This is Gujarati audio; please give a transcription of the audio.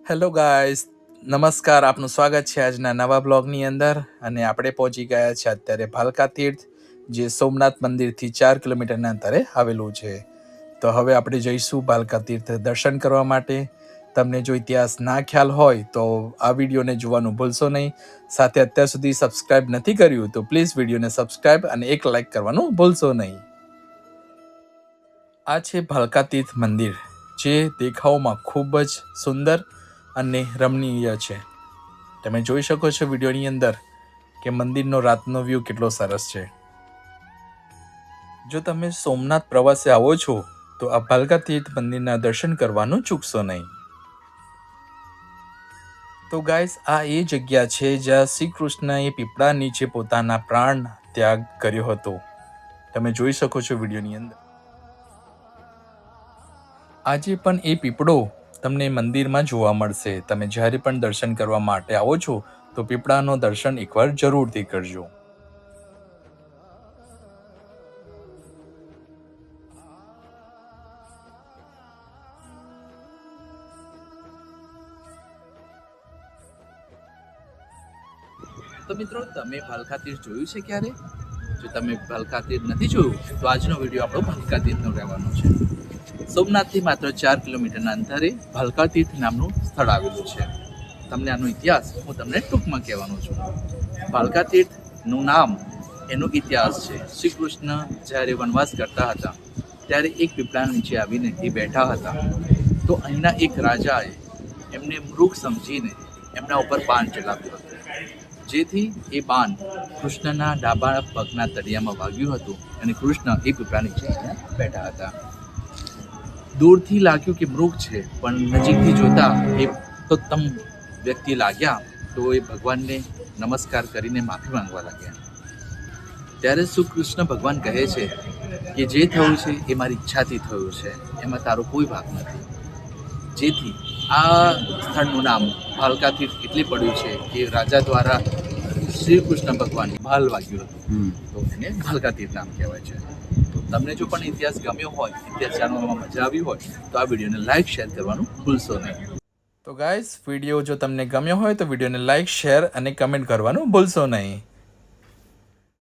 હેલો ગાઈસ, નમસ્કાર. આપનું સ્વાગત છે આજના નવા બ્લોગની અંદર. અને આપણે પહોંચી ગયા છે અત્યારે ભાલકા તીર્થ, જે સોમનાથ મંદિરથી 4 કિલોમીટરના અંતરે આવેલું છે. તો હવે આપણે જઈશું ભાલકા તીર્થ દર્શન કરવા માટે. તમને જો ઇતિહાસ ના ખ્યાલ હોય તો આ વિડીયોને જોવાનું ભૂલશો નહીં. સાથે અત્યાર સુધી સબસ્ક્રાઇબ નથી કર્યું તો પ્લીઝ વિડીયોને સબસ્ક્રાઇબ અને એક લાઇક કરવાનું ભૂલશો નહીં. આ છે ભાલકા તીર્થ મંદિર, જે દેખાવમાં ખૂબ જ સુંદર અને રમણીય છે. તમે જોઈ શકો છો વિડીયોની અંદર કે મંદિરનો રાતનો વ્યૂ કેટલો સરસ છે. જો તમે સોમનાથ પ્રવાસે આવો છો તો આ ભાલકા તીર્થ મંદિરના દર્શન કરવાનું ચૂકશો નહીં. તો ગાઈસ, આ એ જગ્યા છે જ્યાં શ્રી કૃષ્ણએ પીપળા નીચે પોતાના પ્રાણ ત્યાગ કર્યો હતો. તમે જોઈ શકો છો વિડીયોની અંદર. આજે પણ એ પીપળો તમને મંદિરમાં જોવા મળશે. તમે જ્યારે પણ દર્શન કરવા માટે આવો છો તો પીપળાનો દર્શન એકવાર જરૂરથી કરજો. તો મિત્રો, તમે ભાલકા તીર્થ જોયું છે ક્યારે? જો તમે ભાલકા તીર્થ નથી જોયું તો આજનો વિડીયો આપણો ભાલકા તીર્થનો રહેવાનો છે. સોમનાથથી માત્ર 4 કિલોમીટરના અંતરે ભાલકા તીર્થ નામનું સ્થળ આવેલું છે. તમને આનો ઇતિહાસ હું તમને ટૂંકમાં કહેવાનો છું. ભાલકા તીર્થનું નામ એનો ઇતિહાસ છે. શ્રી કૃષ્ણ જ્યારે વનવાસ કરતા હતા ત્યારે એક પીપળા નીચે આવીને એ બેઠા હતા. તો અહીંના એક રાજાએ એમને મૃગ સમજીને એમના ઉપર બાણ ચલાવ્યું હતું, જેથી એ બાણ કૃષ્ણના ડાબા પગના તળિયામાં વાગ્યું હતું અને કૃષ્ણ એ પીપળા નીચે બેઠા હતા. દૂરથી લાગ્યું કે મૃગ છે, પણ નજીકથી જોતા એ ઉત્તમ વ્યક્તિ લાગ્યા. તો એ ભગવાનને નમસ્કાર કરીને માફી માંગવા લાગ્યા. ત્યારે શ્રી કૃષ્ણ ભગવાન કહે છે કે જે થયું છે એ મારી ઈચ્છાથી થયું છે, એમાં તારો કોઈ ભાગ નથી. જેથી આ સ્થળનું નામ ભાલકા તીર્થ એટલે પડ્યું છે કે રાજા દ્વારા શ્રી કૃષ્ણ ભગવાન ભાલ વાગ્યું હતું, તો એને ભાલકા તીર્થ નામ કહેવાય છે. તો તમને જો પણ ઇતિહાસ ગમ્યો હોય, ઇતિહાસ જાણવામાં મજા આવી હોય તો આ વિડીયોને લાઈક શેર કરવાનું ભૂલશો નહીં. તો ગાઈસ, વિડીયો જો તમને ગમ્યો હોય તો વિડીયોને લાઈક શેર અને કમેન્ટ કરવાનું ભૂલશો નહીં.